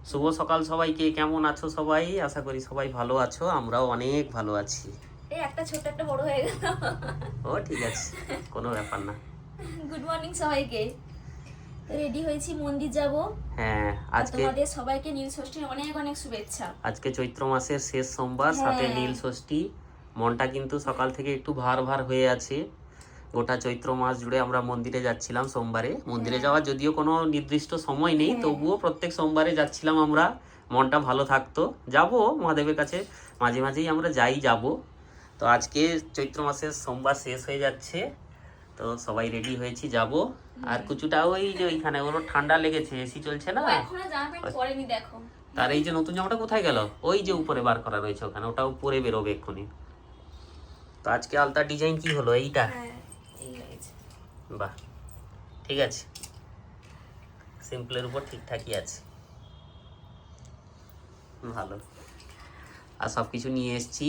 শুভ সকাল সবাইকে। কেমন আছো সবাই? আশা করি সবাই ভালো আছো, আমরাও অনেক ভালো আছি। এই একটা ছোট একটা বড় হয়ে গেল। ও ঠিক আছে, কোনো ব্যাপার না। গুড মর্নিং সবাইকে। রেডি হয়েছি, মন্দির যাব। হ্যাঁ, আর আজকে তোমাদের সবাইকে নীল ষষ্ঠীর অনেক অনেক শুভেচ্ছা। আজকে চৈত্র মাসের শেষ সোমবার, সাথে হ্যাঁ। নীল ষষ্ঠী। মনটা কিন্তু সকাল থেকে একটু ভার ভার হয়ে আছে। গোটা চৈত্র মাস জুড়ে আমরা মন্দিরে যাচ্ছিলাম সোমবারে। মন্দিরে হ্যাঁ। যাওয়ার যদিও কোনো নির্দিষ্ট সময় নেই, হ্যাঁ। তবুও প্রত্যেক সোমবারে যাচ্ছিলাম আমরা। মনটা ভালো থাকতো। যাব মহাদেবের কাছে, মাঝে মাঝেই আমরা যাব। তো আজকে চৈত্র মাসের সোমবার শেষ হয়ে যাচ্ছে, তো সবাই রেডি হয়েছি যাব। আর কুচুটা ওই যে ওইখানে, ওর ঠান্ডা লেগেছে, এসি চলছে না। ও এখনো জামা প্যান্ট পরেনি দেখো। তার এই যে নতুন জামাটা কোথায় গেল? ওই যে উপরে বার করা রয়েছে ওখানে, ওটাও পরে বেরোবে এক্ষুনি। তো আজকে আলতার ডিজাইন কি হলো? এইটা? হ্যাঁ, এই হয়েছে। বাহ, ঠিক আছে, সিম্পলের উপর ঠিকঠাকই আছে, ভালো। আর সব কিছু নিয়ে এসেছি,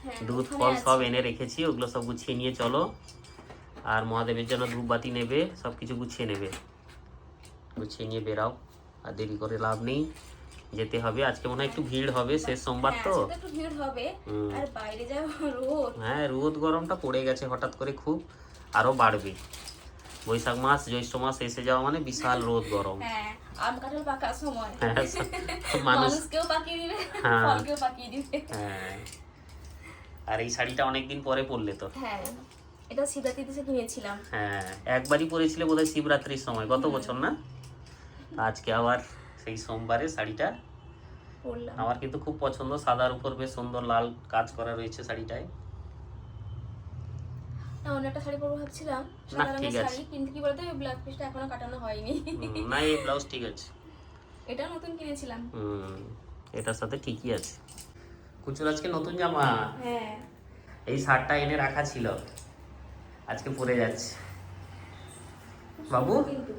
হ্যাঁ, দুধ ওখানে ফল আছে। সব এনে রেখেছি, ওগুলো সব গুছিয়ে নিয়ে চলো। আর মহাদেবের জন্য ধূপবাতি নেবে, সব কিছু গুছিয়ে নেবে, গুছিয়ে নিয়ে বেরাও। আর দেরি করে লাভ নেই, যেতে হবে। আজকে মনে হয় একটু ভিড় হবে, শেষ সোমবার হ্যাঁ, তো। আজকে তো একটু ভিড় হবে। হুম। আর বাইরে যা রোদ। হ্যাঁ, রোদ গরমটা পড়ে গেছে হঠাৎ করে খুব, আরও বাড়বে। বৈশাখ মাস জ্যৈষ্ঠ মাস এসে যাওয়া মানে বিশাল রোদ গরম। হ্যাঁ, আম কাঁঠাল পাকার সময়। হ্যাঁ, মানুষ। মানুষকেও পাকিয়ে দিবে, হ্যাঁ। ফলকেও পাকিয়ে দিবে। হ্যাঁ, আর এই শাড়িটা অনেকদিন পরে পরলে তো। হ্যাঁ, এটা শিবরাত্রিতে কিনেছিলাম। হ্যাঁ, একবারই পরেছিলে বোধহয় শিবরাত্রির সময়, গত বছর না? আজকে আবার সেই সোমবারে শাড়িটা পরলাম। আমার কিন্তু খুব পছন্দ। সাদার উপর বেশ সুন্দর লাল কাজ করা রয়েছে শাড়িটায়। না, অন্য একটা শাড়ি পরবো ভাবছিলাম, না, সাদা ঠিক রঙের আছে। শাড়ি, কিন্তু কি বলতো ব্লাউজ পিসটা এখনো কাটানো হয়নি। না, এই ব্লাউজ ঠিক আছে। এটা নতুন কিনেছিলাম। এটার সাথে ঠিকই আছে। কুচুর আজকে নতুন জামা। হ্যাঁ। এই শার্টটা এনে রাখা ছিল, আজকে পরে যাচ্ছে। বাবু, কিন্তু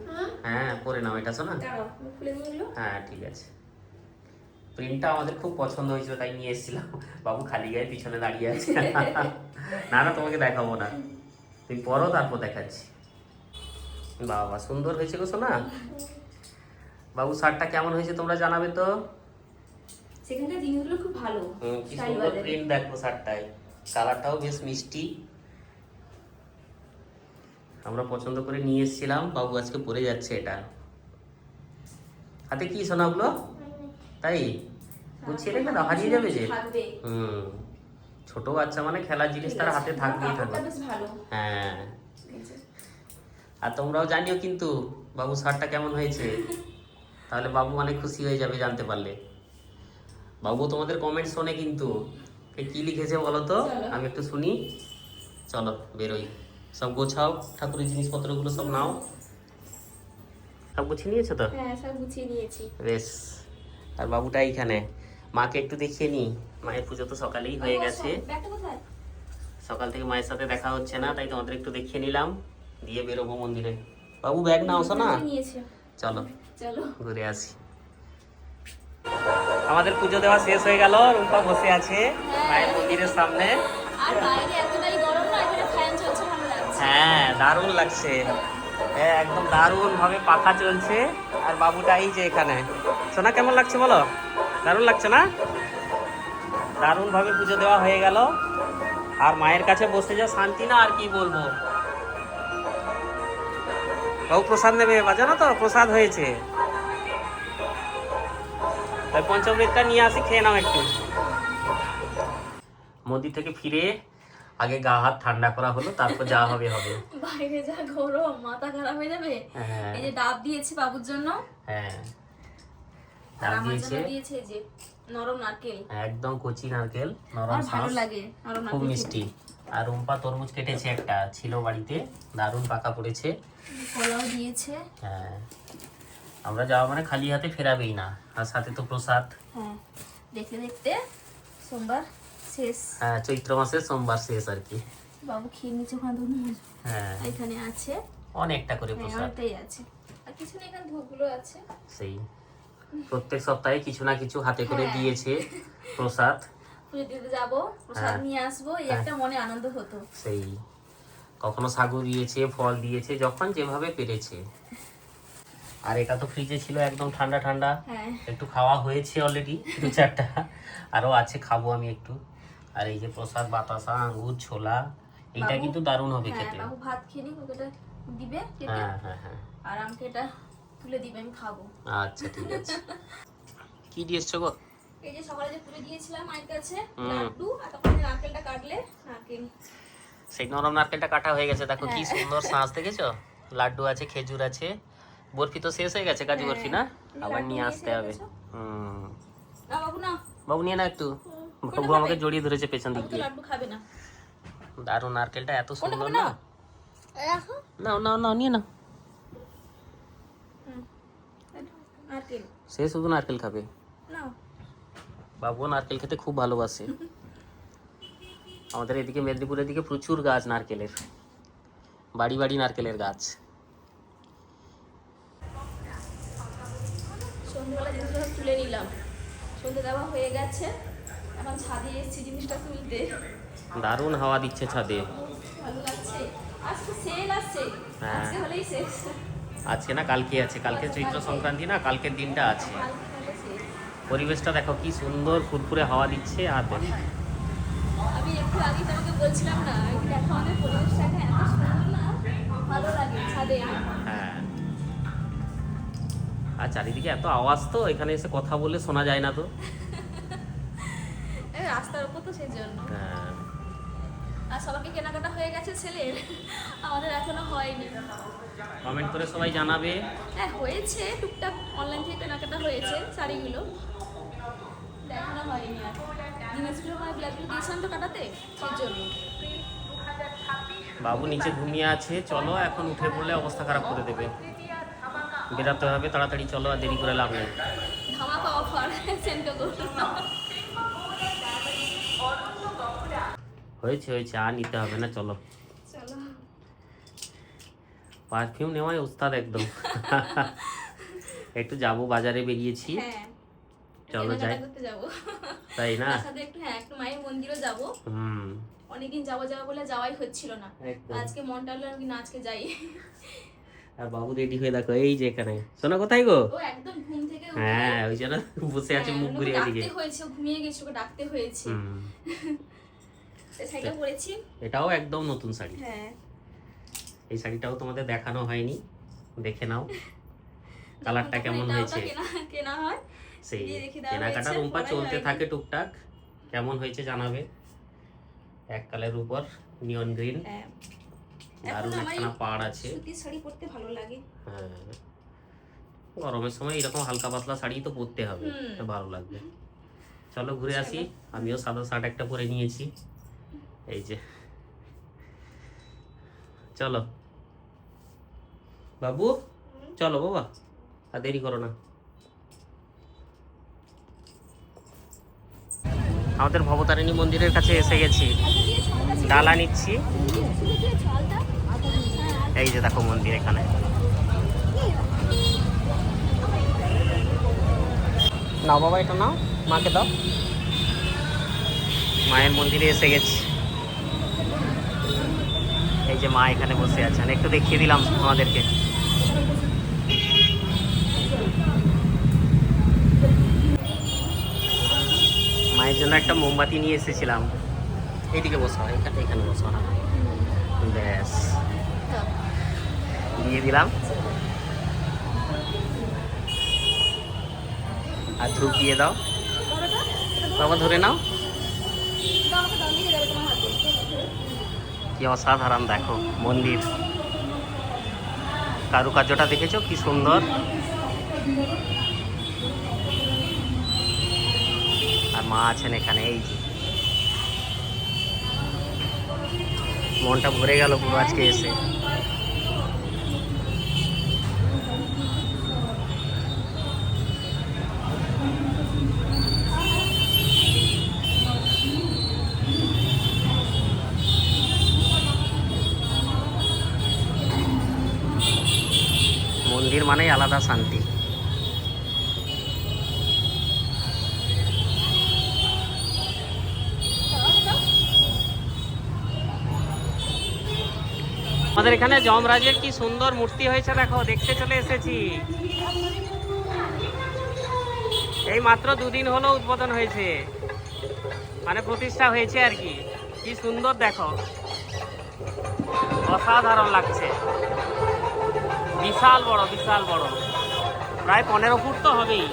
হ্যাঁ পরে নাও এটা, শোনা। দাঁড়াও, আমি খুলে দিলো। হ্যাঁ ঠিক আছে। প্রিন্টটা আমাদের খুব পছন্দ হয়েছিল, তাই নিয়ে এসেছিলাম। বাবু খালি গায়ে পিছনে দাঁড়িয়ে আছে। না না, তোমাকে দেখাবো না, তুমি পরো তারপর দেখাচ্ছি। বাবা সুন্দর হয়েছে গো সোনা। বাবু শার্টটা কেমন হয়েছে তোমরা জানাবে তো। সেখানকার জিনিসগুলো খুব ভালো। কি স্টাইল সুন্দর বাজারে। প্রিন্ট দেখো শার্টটায়, কালারটাও বেশ মিষ্টি। আমরা পছন্দ করে নিয়ে এসেছিলাম, বাবু আজকে পরে যাচ্ছে এটা। হাতে কি সোনাগুলো? তাই গুছিয়ে রেখে দাও, হারিয়ে যাবে যে। থাকবে। ছোট বাচ্চা মানে খেলার জিনিস তার হাতে থাকবেই থাকবে। কাপড়টা বেশ ভালো। হ্যাঁ, আর তোমরাও জানিও কিন্তু বাবু শার্টটা কেমন হয়েছে, তাহলে বাবু অনেক খুশি হয়ে যাবে জানতে পারলে। বাবু তোমাদের কমেন্ট শোনে কিন্তু, কে কি লিখেছে বলো তো, চলো। আমি একটু শুনি। চলো বেরোই, সব গোছাও, ঠাকুরের জিনিসপত্রগুলো সব নাও। সব গুছিয়ে নিয়েছো তো? হ্যাঁ, সব গুছিয়ে নিয়েছি। বেশ। আর বাবুটা এইখানে, মাকে একটু দেখিয়ে নি। মায়ের পুজো তো সকালেই হয়ে গেছে, ব্যাগটা কোথায়? সকাল থেকে মায়ের সাথে দেখা হচ্ছে না, তাই তোমাদের একটু দেখিয়ে নিলাম, দিয়ে বেরোবো মন্দিরে। বাবু ব্যাগ নাও শোনা, নিয়েছে। চলো চলো। ঘুরে আসি। আমাদের পুজো দেওয়া শেষ হয়ে গেল, রুম্পা বসে আছে মায়ের মন্দিরের সামনে। আর বাইরে এতটাই গরম না, এখানে ফ্যান চলছে, ভালো লাগছে। হ্যাঁ দারুণ লাগছে, হ্যাঁ একদম দারুণ ভাবে পাখা চলছে। আর বাবুটা এই যে এখানে। সোনা কেমন লাগছে বলো? দারুণ লাগছে না? দারুণ ভাবে পুজো দেওয়া হয়ে গেল। আর মায়ের কাছে বসে যা শান্তি না, আর কি বলবো। বাবু প্রসাদ নেবে, বাজানো তো প্রসাদ হয়েছে, তাই পঞ্চমৃতটা নিয়ে আসি, খেয়ে নাও একটু। মন্দির থেকে ফিরে আগে গা হাত ঠান্ডা করা হলো, তারপর যা হবে হবে। বাইরে যা গরম, মাথা খারাপ হয়ে যাবে। হ্যাঁ। এই যে ডাব দিয়েছে বাবুর জন্য। হ্যাঁ, আর ডাব আমার দিয়েছে, জন্য দিয়েছে এই যে নরম নারকেল। একদম কচি নারকেল, নরম আর ভালো শাঁস, লাগে নরম খুব নারকেল মিষ্টি। আর রুম্পা তরমুজ কেটেছে, একটা ছিল বাড়িতে, দারুণ পাকা পড়েছে। কলাও দিয়েছে। হ্যাঁ, আমরা যাওয়া মানে খালি হাতে ফেরাবেই না, আর সাথে তো প্রসাদ। হ্যাঁ, দেখতে দেখতে সোমবার শেষ। হ্যাঁ, চৈত্র মাসের সোমবার শেষ আর কি। বাবু খেয়ে নিচ্ছে ওখানে ধুন। হ্যাঁ, এখানে আছে। অনেকটা করে হ্যাঁ, প্রসাদ। অনেকটাই আছে। আর কিছু নেই, এখানে ধূপগুলো আছে। সেই প্রত্যেক সপ্তাহে কিছু না কিছু হাতে করে হ্যাঁ। দিয়েছে প্রসাদ। পুজো দিতে যাবো, প্রসাদ হ্যাঁ। নিয়ে আসবো, এই হ্যাঁ। একটা মনে আনন্দ হতো। সেই কখনো সাগু দিয়েছে, ফল দিয়েছে, যখন যেভাবে পেরেছে। আর এটা তো ফ্রিজে ছিল একদম ঠান্ডা ঠান্ডা, হ্যাঁ একটু খাওয়া হয়েছে অলরেডি 2-4টা, আরও আছে, খাবো আমি একটু। আর এই যে প্রসাদ, বাতাসা, আঙ্গুর, ছোলা, এইটা বাবু- কিন্তু দারুণ হবে হ্যাঁ খেতে। বাবু ভাত খেয়ে নিক, ওকে এটা দিবে কেটে, হ্যাঁ হ্যাঁ হ্যাঁ, আর আমাকে এটা তুলে দিবে, আমি খাবো। আচ্ছা ঠিক আছে। কি দিয়ে এসছো গো? এই যে সকালে যে তুলে দিয়েছিলাম মায়ের কাছে হুম। লাড্ডু, আর তখন যে নারকেলটা কাটলে নারকেল। সেই নরম নারকেলটা কাটা হয়ে গেছে, দেখো কি হ্যাঁ। সুন্দর সাজ, দেখেছো? লাড্ডু আছে, খেজুর আছে, বরফি তো শেষ হয়ে গেছে, কাজু হ্যাঁ। বরফি না, আবার লাড্ডু নিয়ে নিয়ে আসতে এসে হবে। রেখেছো? হুম, না বাবু না, বাবু নিয়ে না একটু। কোনটা বাবু আমাকে খাবে? জড়িয়ে ধরেছে পেছন দিক বাবু তো দিয়ে। লাড্ডু খাবে না। দারুণ, নারকেলটা এত কোনটা সুন্দর খাবে না। না? রাখো। নাও নাও নাও, নিয়ে নাও। হুম, নারকেল সে শুধু নারকেল খাবে, নাও। বাবুও নারকেল খেতে খুব ভালোবাসে। আমাদের এদিকে মেদিনীপুরের দিকে প্রচুর গাছ নারকেলের, বাড়ি বাড়ি নারকেলের গাছ। সন্ধ্যেবেলা জিনিসটা সব তুলে নিলাম, সন্ধ্যে দেওয়া হয়ে গেছে, এখন ছাদে এসেছি জিনিসটা তুলতে। দারুণ হাওয়া দিচ্ছে ছাদে। ভালো লাগছে, আজকে সেল আসছে, হ্যাঁ। আজকে হলেই শেষ। আজকে না কালকে আছে, কালকে চৈত্র সংক্রান্তি না, কালকের দিনটা আছে। কালকে হলে শেষ। পরিবেশটা দেখো কি সুন্দর, ফুরফুরে হাওয়া দিচ্ছে। আর দেখো, আমি একটু আগে তোমাকে বলছিলাম না, এই দেখো আমাদের পরিবেশটা এত সুন্দর না, ভালো লাগে ছাদে। হ্যাঁ, আর চারিদিকে এত আওয়াজ, তো এখানে এসে কথা বলে শোনা যায় না তো। এই রাস্তার উপর তো সেই জন্য। হ্যাঁ, আর সবাইকে কেনাকাটা হয়ে গেছে ছেলের, আমাদের এখনো হয়নি। কমেন্ট করে সবাই জানাবে। হ্যাঁ হয়েছে, টুকটাক অনলাইন থেকে কেনাকাটা হয়েছে শাড়িগুলো, দেখানো হয়নি। আর জিনিসগুলো মানে ব্লাউজগুলো দিয়েছিলাম তো কাটাতে, সেই জন্য। বাবু নিচে ঘুমিয়ে আছে, চলো এখন উঠে পড়লে অবস্থা খারাপ করে দেবে। বেরাতে হবে তাড়াতাড়ি, চলো, আর দেরি করে লাভ নেই। ধামাকা অফার সেন্টো করো। হয়েছে হয়েছে, আর নিতে হবে না, চলো। চলো। পারফিউম নেওয়ায় ওস্তাদ একদম। একটু যাবো, বাজারে বেরিয়েছি। হ্যাঁ চলো কেনাকাটা যাই। করতে যাবো, তাই না? তার সাথে একটু, হ্যাঁ একটু মায়ের মন্দিরও যাবো। হুম, অনেকদিন যাবো যাবো বলে যাওয়াই হচ্ছিল না, একদম। আজকে মনটা হলো আমি না আজকে যাই। আর বাবু রেডি হয়ে দেখো, এই যে এখানে। শোনা কোথায় গো? ও একদম ঘুম থেকে উঠে, হ্যাঁ, ওই জন্য বসে আছে, মুখ ঘুরিয়ে ওকে এদিকে। ডাকতে হয়েছে, ও ঘুমিয়ে গেছে, ওকে ডাকতে হয়েছে। হুম, শাড়িটা পরেছি। এটাও একদম নতুন শাড়ি। হ্যাঁ এই শাড়িটাও তোমাদের দেখানো হয়নি, দেখে নাও কালারটা যখন কেমন এটা হয়েছে। ওটা কেনা হয়, সেই দিয়ে রেখে দেওয়া কেনাকাটা হয়েছে, রুম্পা পরাই চলতে হয়নি। থাকে টুকটাক। কেমন হয়েছে জানাবে। এক কালের উপর নিয়ন গ্রিন, হ্যাঁ দারুণ এখন আমার একখানা পাড় আছে। সুতির শাড়ি পরতে ভালো লাগে। হ্যাঁ, গরমের সময় এরকম হালকা পাতলা শাড়ি তো পরতে হবে, হুম। তো ভালো লাগবে। চলো ঘুরে আসি। আমিও সাদা শার্ট একটা পরে নিয়েছি, এই যে। চলো বাবু, চলো বাবা, আর দেরি করো না। আমাদের ভবতারিণী মন্দিরের কাছে এসে গেছি, ডালা নিচ্ছি। এই যে দেখো মন্দির এখানে। নাও বাবা, এটা নাও, মাকে দাও। মায়ের মন্দিরে এসে গেছি, এই যে মা এখানে বসে আছেন, একটু দেখিয়ে দিলাম আমাদেরকে। মায়ের জন্য একটা মোমবাতি নিয়ে এসেছিলাম। এইদিকে বসো, এখানে এখানে বসো না, ব্যাস দিয়ে দিলাম। আর ধূপ দিয়ে দাও বাবা, ধরে নাও। কি অসাধারণ দেখো মন্দির, কারুকার্যটা দেখেছো কি সুন্দর। আর মা আছেন এখানে, এই যে। মনটা ভরে গেল পুরো আজকে এসে। মন্দির মানেই আলাদা শান্তি। আমাদের এখানে যমরাজের কি সুন্দর মূর্তি হয়েছে দেখো, দেখতে চলে এসেছি। এই মাত্র 2 দিন হলো উদ্বোধন হয়েছে, মানে প্রতিষ্ঠা হয়েছে আর কি। কি সুন্দর দেখো, অসাধারণ লাগছে। বিশাল বড়, বিশাল বড়, প্রায় 15 ফুট তো হবেই।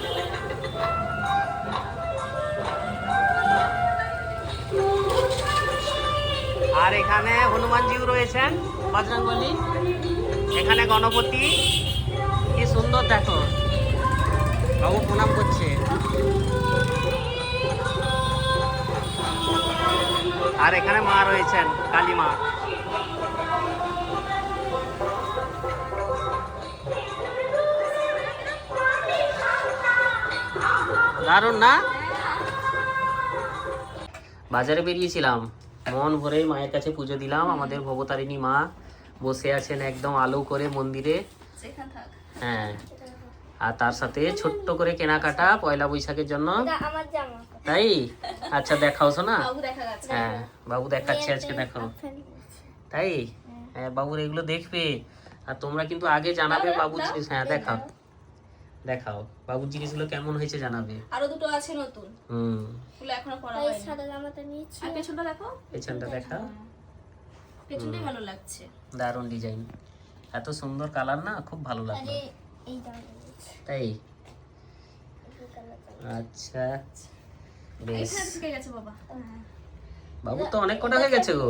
আর এখানে হনুমানজিও রয়েছেন, বজরংবলী। এখানে গণপতি, কি সুন্দর দেখো। বাবু প্রণাম করছে। আর এখানে মা রয়েছেন, কালী মা। দারুণ না? বাজারে বেরিয়েছিলাম, মন ভরে মায়ের কাছে পুজো দিলাম। আমাদের ভবতারিণী মা বসে আছেন একদম আলো করে মন্দিরে। হ্যাঁ, আর তার সাথে ছোট্ট করে কেনাকাটা পয়লা বৈশাখের জন্য। তাই? আচ্ছা দেখাও শোনা। হ্যাঁ, বাবু দেখাচ্ছে আজকে, দেখো। তাই? হ্যাঁ, বাবুর এগুলো দেখবে। আর তোমরা কিন্তু আগে জানাবে বাবুর জিনিস। হ্যাঁ দেখাও, দেখাও বাবুর জিনিসগুলো কেমন হয়েছে জানাবে। আরো দুটো আছে নতুন, ওগুলো এখনো পরা হয়নি। সাদা জামাটা নিয়েছি। আর পেছনটা দেখো, পেছনটা দেখাও। পেছনটাই ভালো লাগছে, দারুণ ডিজাইন, এত সুন্দর কালার না, খুব ভালো লাগলো। তাই? আচ্ছা বেশ। শিখে গেছে বাবা। বাবু তো অনেক কটা হয়ে গেছে গো।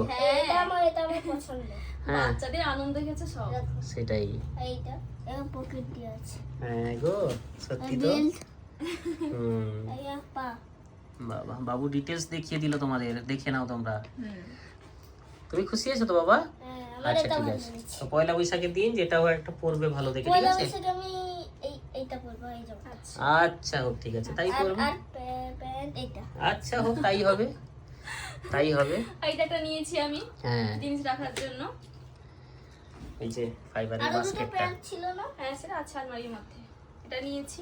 এটা আমার পছন্দ। বাচ্চাদের আনন্দ হয়েছে সব। সেটাই। এইটা এর পকেট দিয়ে আছে। হ্যাঁ গো, সত্যি তো। বাবা, বাবু ডিটেইলস দেখিয়ে দিল তোমাদের, দেখে নাও তোমরা। তুমি খুশি আছো তো বাবা? আচ্ছা ঠিক আছে। তো পয়লা বৈশাখের দিন যেটাও একটা পরবে ভালো দেখে, ঠিক আছে? আমি এইটা পরবো, এই জামা। আচ্ছা হোক, ঠিক আছে, তাই পরবে। আর প্যান্ট এইটা। আচ্ছা হোক, তাই হবে, তাই হবে। এইটাটা নিয়েছি আমি, হ্যাঁ, জিনিস রাখার জন্য। এই যে ফাইবারের বাস্কেটটা। আর প্যান্ট ছিল না? হ্যাঁ, সেটা আছে আলমারির মধ্যে। এটা নিয়েছি।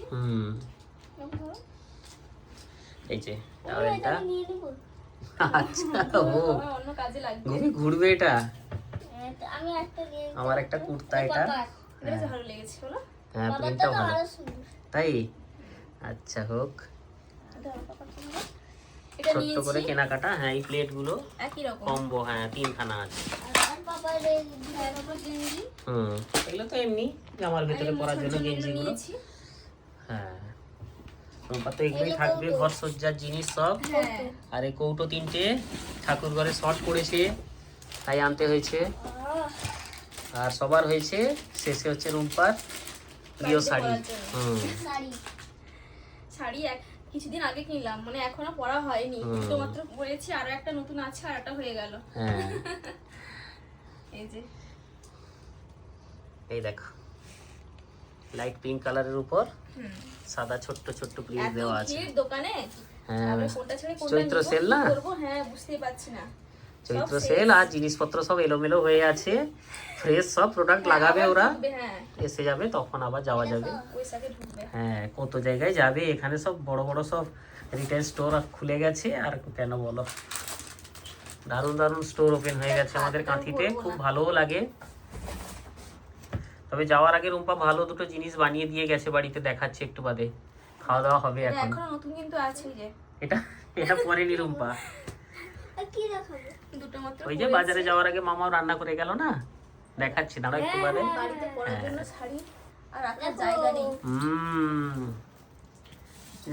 এই যে টাওয়েলটা নিয়ে নেব। আচ্ছা, ও অন্য কাজে লাগবে। ঘুরবে এটা। আমি একটা নিয়ে, আমার একটা কুর্তা, এটা এটা ভালো লেগেছে বলো? হ্যাঁ, প্রিন্টটাও ভালো। তাই? আচ্ছা হোক। এটা ছোট্ট নিয়েছি করে কেনাকাটা। হ্যাঁ, এই প্লেটগুলো একই রকম কম্বো। হ্যাঁ, 3খানা আছে। আর বাবার এই বাবার গেঞ্জি। এগুলো তো এমনি জামার ভিতরে পরার জন্য গেঞ্জিগুলো। নিয়েছি। হ্যাঁ, তোমার তো এগুলোই থাকবে, ঘর সজ্জার জিনিস সব। আর এই কৌটো 3টে ঠাকুর ঘরে শর্ট পড়েছে, তাই আনতে হয়েছে। আর সবার হয়েছে, শেষে হচ্ছে রুম্পার প্রিয় শাড়ি। শাড়ি কিছুদিন আগে কিনলাম, মানে এখনো পরা হয়নি, তো মাত্র পরেছি। আরো একটা নতুন আছে, আর একটা হয়ে গেল। হ্যাঁ, এই যে, এই দেখো, লাইট পিঙ্ক কালারের উপর সাদা ছোট্ট ছোট্ট প্রিন্ট দেওয়া আছে। এত দোকানে। হ্যাঁ, আমি কোনটা ছেড়ে কোনটা চৈত্র নিব, সেল না? কি করব? হ্যাঁ, বুঝতেই পারছি না। চৈত্র সেল, আর জিনিসপত্র সব এলোমেলো হয়ে আছে। ফ্রেশ সব প্রোডাক্ট লাগাবে ওরা, এসে যাবে তখন আবার যাওয়া যাবে। হ্যাঁ, কত জায়গায় যাবে। এখানে সব বড় বড় সব রিটেল স্টোর খুলে গেছে, আর কেন বলো, দারুণ দারুণ স্টোর ওপেন হয়ে গেছে আমাদের কাঁথিতে, খুব ভালোও লাগে। তবে যাওয়ার আগে রুম্পা ভালো দুটো জিনিস বানিয়ে দিয়ে গেছে বাড়িতে, দেখাচ্ছে একটু বাদে। খাওয়া দাওয়া হবে এখন। নতুন কিন্তু আছে যে, এটা পরেনি রুম্পা। কি দেখাবো? দুটো মাত্র। ওই যে বাজারে যাওয়ার আগে মামাও রান্না করে গেল না, দেখাচ্ছি, দাঁড়া একটু বাদে। বাড়িতে পরার জন্য শাড়ি আর রাখার জায়গা নেই।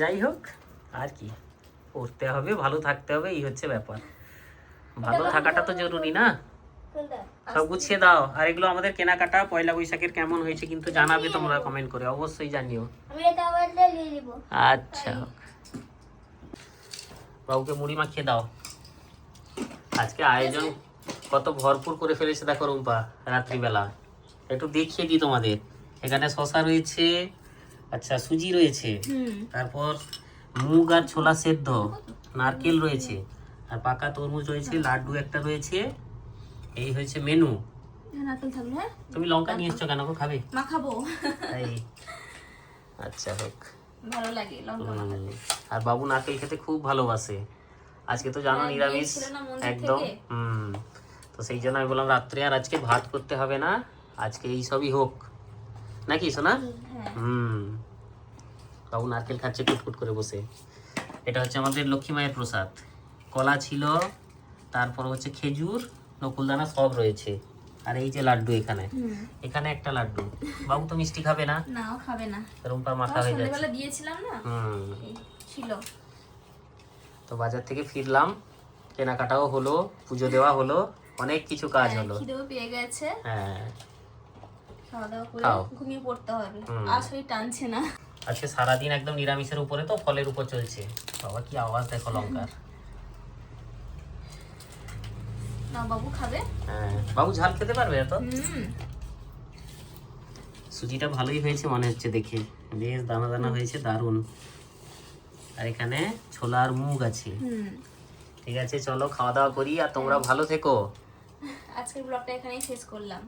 যাই হোক, আর কি, পড়তে হবে, ভালো থাকতে হবে, এই হচ্ছে ব্যাপার। ভালো থাকাটা তো জরুরি না? সব গুছিয়ে দাও। আর এগুলো আমাদের কেনাকাটা পয়লা বৈশাখের কেমন হয়েছে কিন্তু জানাবে তোমরা কমেন্ট করে, অবশ্যই জানিও। আচ্ছা, বাবুকে মুড়ি মাখিয়ে দাও। আজকে আয়োজন কত ভরপুর করে ফেলেছে দেখো রুম্পা রাত্রিবেলা। একটু দেখিয়ে দিই তোমাদের। এখানে শসা রয়েছে, আচ্ছা সুজি রয়েছে, তারপর মুগ আর ছোলা সেদ্ধ, নারকেল রয়েছে, আর পাকা তরমুজ রয়েছে, লাড্ডু একটা রয়েছে। এই হয়েছে মেনু। তুমি লঙ্কা নিয়ে এসছো কেন, খাবে? মাখাবো। তাই? আচ্ছা হোক, ভালো লাগে লঙ্কা মাখাতে। আর বাবু নারকেল খেতে খুব ভালোবাসে। আজকে তো জানো নিরামিষ একদম। তো সেই জন্য আমি বললাম রাত্রে আর আজকে ভাত করতে হবে না, আজকে এই সবই হোক, নাকি সোনা? হ্যাঁ বাবু নারকেল খাচ্ছে কুটকুট করে বসে। এটা হচ্ছে আমাদের লক্ষ্মী মায়ের প্রসাদ। কলা ছিল, তারপর হচ্ছে খেজুর, নকুলদানা সব রয়েছে। আর এই যে লাড্ডু এখানে, এখানে একটা লাড্ডু। বাবু তো মিষ্টি খাবে না, নাও খাবে না, রুম্পার মাথা হয়ে যাচ্ছে। সন্ধ্যাবেলা দিয়েছিলাম না, এই ছিল। তো বাজার থেকে ফিরলাম, কেনাকাটাও হলো, পুজো দেওয়া হলো, অনেক কিছু কাজ হলো। খিদেও পেয়ে গেছে, হ্যাঁ খাওয়া দাওয়া করে খাও। ঘুমিয়ে পড়তে হবে, আর শরীর টানছে না। আজকে সারাদিন একদম নিরামিষের উপরে, তো ফলের উপর চলছে। বাবা কি আওয়াজ দেখো লঙ্কার। না বাবু খাবে। হ্যাঁ বাবু ঝাল খেতে পারবে এত? হুম সুজিটা ভালোই হয়েছে মনে হচ্ছে দেখে, বেশ দানা দানা হয়েছে, দারুণ। আর এখানে ছোলা আর মুগ আছে। ঠিক আছে চলো খাওয়া দাওয়া করি, আর তোমরা ভালো থেকো। আজকের ব্লগটা এখানেই শেষ করলাম।